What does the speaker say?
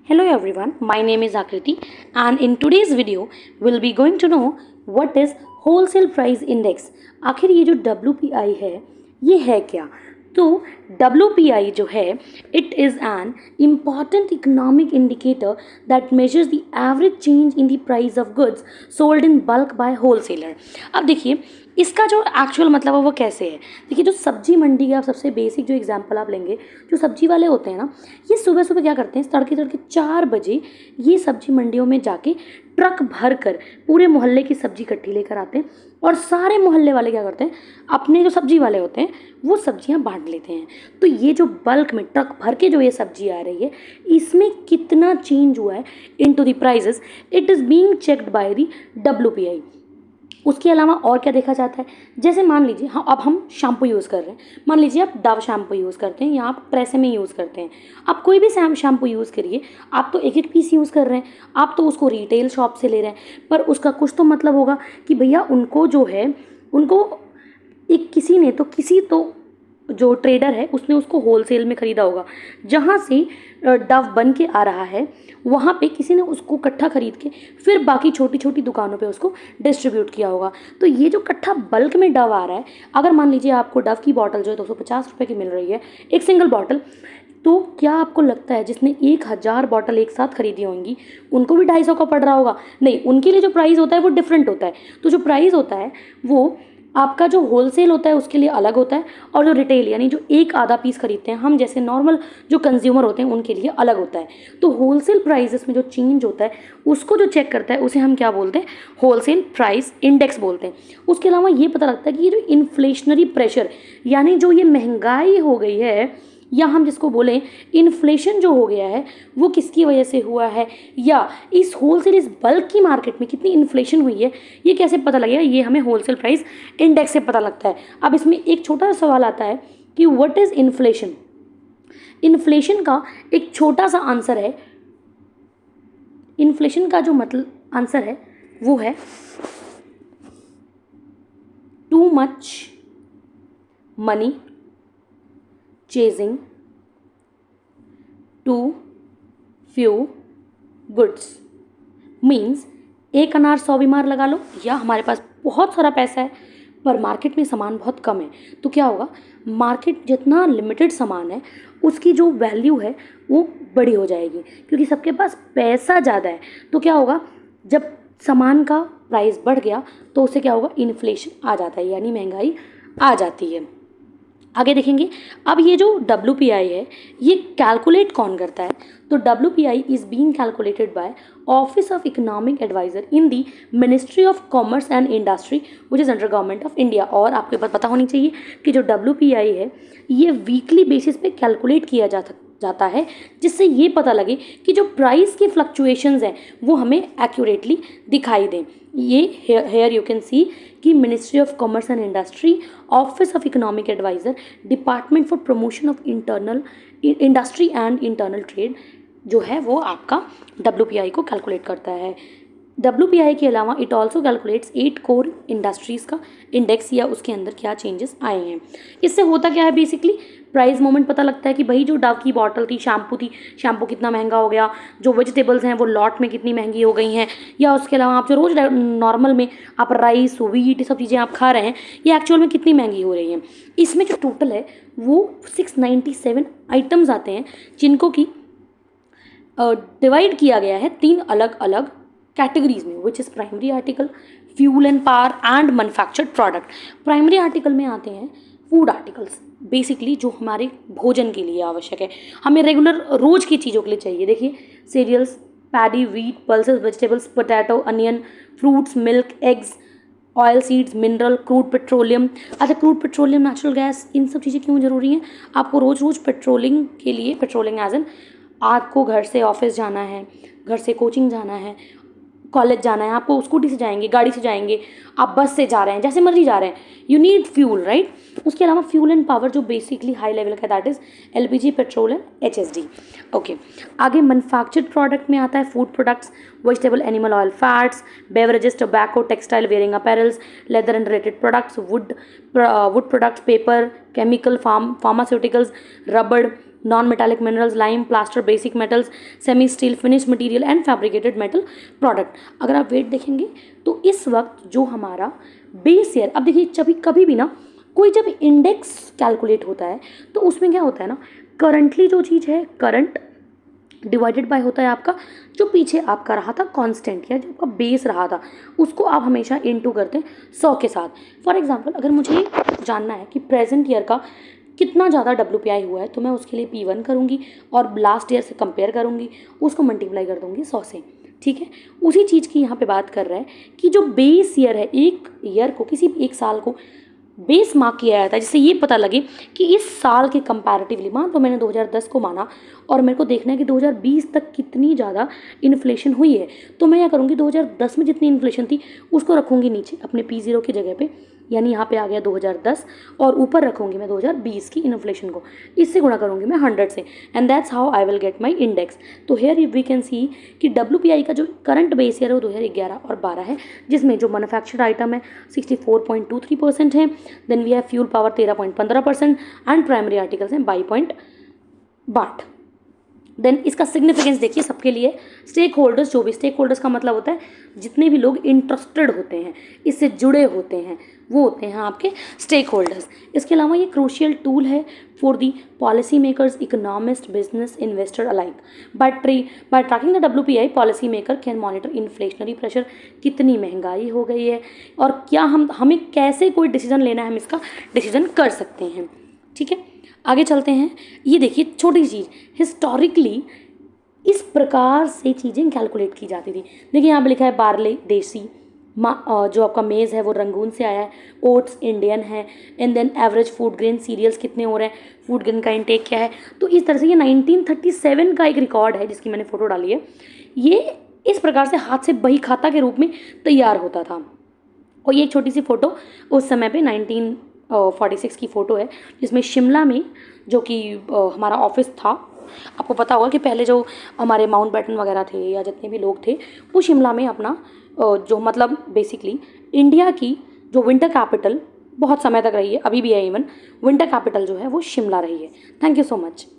Hello everyone, my name is Akriti and in today's video we'll be going to know what is wholesale price index. आखिर ये जो WPI है ये है क्या? तो WPI जो है it is an important economic indicator that measures the average change in the price of goods sold in bulk by wholesaler. अब देखिए इसका जो एक्चुअल मतलब है वो कैसे है। देखिए जो सब्जी मंडी का सबसे बेसिक जो एग्जांपल आप लेंगे, जो सब्जी वाले होते हैं ना, ये सुबह सुबह क्या करते हैं, तड़के तड़के 4 बजे ये सब्जी मंडियों में जाके ट्रक भर कर पूरे मोहल्ले की सब्जी इकट्ठी लेकर आते हैं और सारे मोहल्ले वाले क्या करते हैं, अपने जो सब्जी वाले होते हैं वो सब्जियां बांट लेते हैं। तो ये जो बल्क में ट्रक भर के जो ये सब्जी आ रही है इसमें कितना चेंज हुआ है into the prices, it is being checked by the WPI। उसके अलावा और क्या देखा जाता है, जैसे मान लीजिए हाँ अब हम शैम्पू यूज़ कर रहे हैं, मान लीजिए आप डव शैम्पू यूज़ करते हैं या आप ट्रेसेमे यूज़ करते हैं, आप कोई भी शैम्पू यूज़ करिए, आप तो एक एक पीस यूज़ कर रहे हैं, आप तो उसको रिटेल शॉप से ले रहे हैं, पर उसका कुछ तो मतलब होगा कि भैया उनको जो है उनको एक किसी तो जो ट्रेडर है उसने उसको होलसेल में ख़रीदा होगा, जहाँ से डव बन के आ रहा है वहाँ पे किसी ने उसको इकट्ठा खरीद के फिर बाकी छोटी छोटी दुकानों पे उसको डिस्ट्रीब्यूट किया होगा। तो ये जो इकट्ठा बल्क में डव आ रहा है, अगर मान लीजिए आपको डव की बॉटल जो है 250 रुपये की मिल रही है एक सिंगल बॉटल, तो क्या आपको लगता है जिसने 1000 बॉटल एक साथ खरीदी होंगी उनको भी 250 का पड़ रहा होगा? नहीं, उनके लिए जो प्राइस होता है वो डिफरेंट होता है। तो जो प्राइस होता है वो आपका जो होलसेल होता है उसके लिए अलग होता है और जो रिटेल यानी जो एक आधा पीस खरीदते हैं हम जैसे नॉर्मल जो कंज्यूमर होते हैं उनके लिए अलग होता है। तो होलसेल प्राइसेस में जो चेंज होता है उसको जो चेक करता है उसे हम क्या बोलते हैं, होलसेल प्राइस इंडेक्स बोलते हैं। उसके अलावा ये पता लगता है कि ये जो इन्फ्लेशनरी प्रेशर यानी जो ये महंगाई हो गई है या हम जिसको बोलें इन्फ्लेशन जो हो गया है वो किसकी वजह से हुआ है, या इस होलसेल इस बल्क की मार्केट में कितनी इन्फ्लेशन हुई है, ये कैसे पता लगेगा, ये हमें होलसेल प्राइस इंडेक्स से पता लगता है। अब इसमें एक छोटा सा सवाल आता है कि व्हाट इज़ इन्फ्लेशन। इन्फ्लेशन का एक छोटा सा आंसर है, इन्फ्लेशन का जो मतलब आंसर है वो है too much money chasing too few goods। Means एक अनार 100 बीमार लगा लो, या हमारे पास बहुत सारा पैसा है पर मार्केट में सामान बहुत कम है, तो क्या होगा, मार्केट जितना लिमिटेड सामान है उसकी जो वैल्यू है वो बड़ी हो जाएगी क्योंकि सबके पास पैसा ज़्यादा है। तो क्या होगा, जब सामान का प्राइस बढ़ गया तो उससे क्या होगा, इन्फ्लेशन आ जाता है यानी महंगाई आ जाती है। आगे देखेंगे अब ये जो WPI है ये कैलकुलेट कौन करता है, तो WPI is being calculated by office of economic adviser in the ministry of commerce and industry which is under government of India. और आपको बात पता होनी चाहिए कि जो WPI है ये वीकली बेसिस पे कैलकुलेट किया जाता है जिससे ये पता लगे कि जो प्राइस की फ्लक्चुएशंस हैं वो हमें एक्यूरेटली दिखाई दें। ये हेयर यू कैन सी कि ministry of commerce and industry, office of economic adviser, department for promotion of industry and internal trade जो है वो आपका WPI को कैलकुलेट करता है। WPI के अलावा it also calculates 8 core industries का इंडेक्स या उसके अंदर क्या चेंजेस आए हैं। इससे होता क्या है, बेसिकली प्राइस मोमेंट पता लगता है कि भाई जो डव की बॉटल थी, शैम्पू कितना महंगा हो गया, जो वेजिटेबल्स हैं वो लॉट में कितनी महंगी हो गई हैं, या उसके अलावा आप जो रोज़ नॉर्मल में आप राइस वीट ये सब चीज़ें आप खा रहे हैं ये एक्चुअल में कितनी महंगी हो रही हैं। इसमें जो टोटल है वो 697 आइटम्स आते हैं जिनको कि डिवाइड किया गया है 3 अलग अलग कैटेगरीज में, which is primary article, fuel and power and manufactured product. Primary article में आते हैं फूड आर्टिकल्स, बेसिकली जो हमारे भोजन के लिए आवश्यक है, हमें रेगुलर रोज़ की चीज़ों के लिए चाहिए। देखिए cereals, paddy, wheat, pulses, vegetables, potato, onion, fruits, milk, eggs, oil seeds, mineral, crude petroleum. अच्छा, क्रूड पेट्रोलियम, नेचुरल गैस, इन सब चीज़ें क्यों ज़रूरी हैं? आपको रोज़ रोज़ पेट्रोलिंग के लिए, पेट्रोलिंग एज एन आपको घर से ऑफिस जाना है, घर से कोचिंग जाना है, कॉलेज जाना है, आपको स्कूटी से जाएंगे, गाड़ी से जाएंगे, आप बस से जा रहे हैं, जैसे मर्जी जा रहे हैं, यू नीड फ्यूल, राइट। उसके अलावा फ्यूल एंड पावर जो बेसिकली हाई लेवल का that is LPG, petrol and HSD। Okay, आगे मैन्युफैक्चर्ड प्रोडक्ट में आता है food products, vegetable animal oil, fats, beverages, tobacco, textile, wearing apparels, leather and related products, wood products, paper, chemical, pharmaceuticals, रबड़, non metallic minerals, lime, plaster, basic metals, semi steel, finish material and fabricated metal product. अगर आप wait देखेंगे तो इस वक्त जो हमारा base year, अब देखिए कभी भी ना कोई जब इंडेक्स कैलकुलेट होता है तो उसमें क्या होता है ना, करंटली जो चीज़ है करंट डिवाइडेड बाय होता है आपका जो पीछे आपका रहा था कांस्टेंट या जो आपका बेस रहा था, उसको आप हमेशा इनटू करते हैं 100 के साथ। फॉर एग्जांपल अगर मुझे जानना है कि प्रेजेंट ईयर का कितना ज़्यादा WPI हुआ है तो मैं उसके लिए P1 करूँगी और लास्ट ईयर से कंपेयर करूँगी, उसको मल्टीप्लाई कर दूँगी 100 से। ठीक है, उसी चीज़ की यहाँ पे बात कर रहा है कि जो बेस ईयर है, एक ईयर को, किसी भी एक साल को बेस मार्क किया जाता है जिससे ये पता लगे कि इस साल के कंपैरेटिवली, मान तो मैंने 2010 को माना और मेरे को देखना है कि 2020 तक कितनी ज़्यादा इन्फ्लेशन हुई है, तो मैं क्या करूँगी 2010 में जितनी इन्फ्लेशन थी उसको रखूँगी नीचे अपने P0 की जगह पे, यानी यहाँ पे आ गया 2010 और ऊपर रखूँगी मैं 2020 की इन्फ्लेशन को, इससे गुणा करूँगी मैं 100 से and that's how I will get my index. तो हेयर वी कैन सी कि WPI का जो करंट बेस ईयर है वो 2011 और 12 है, जिसमें जो मैन्युफैक्चर्ड आइटम है 64.23% है, then we have fuel power 13.15% and primary articles हैं 22.8। देन इसका सिग्निफिकेंस देखिए सबके लिए, स्टेक होल्डर्स, जो भी स्टेक होल्डर्स का मतलब होता है जितने भी लोग इंटरेस्टेड होते हैं, इससे जुड़े होते हैं, वो होते हैं आपके स्टेक होल्डर्स। इसके अलावा ये क्रूशियल टूल है for the policy makers, economist, business investor alike. By tracking the WPI, policy maker can monitor inflationary pressure, कितनी महंगाई हो गई है और क्या हमें कैसे कोई डिसीजन लेना है, हम इसका डिसीजन कर सकते हैं। ठीक है, आगे चलते हैं। ये देखिए छोटी चीज़, हिस्टोरिकली इस प्रकार से चीज़ें कैलकुलेट की जाती थी। देखिए यहाँ पे लिखा है बार्ले देसी, जो आपका मेज़ है वो रंगून से आया है, ओट्स इंडियन है, and then average food grain cereals कितने हो रहे हैं, फूड ग्रेन का इंटेक क्या है। तो इस तरह से ये 1937 का एक रिकॉर्ड है जिसकी मैंने फ़ोटो डाली है। ये इस प्रकार से हाथ से बही खाता के रूप में तैयार होता था। और ये एक छोटी सी फ़ोटो उस समय पे 1946 की फ़ोटो है, जिसमें शिमला में जो कि हमारा ऑफिस था। आपको पता होगा कि पहले जो हमारे माउंटबेटन वगैरह थे या जितने भी लोग थे वो शिमला में अपना जो मतलब बेसिकली इंडिया की जो विंटर कैपिटल बहुत समय तक रही है, अभी भी है, इवन विंटर कैपिटल जो है वो शिमला रही है। Thank you so much.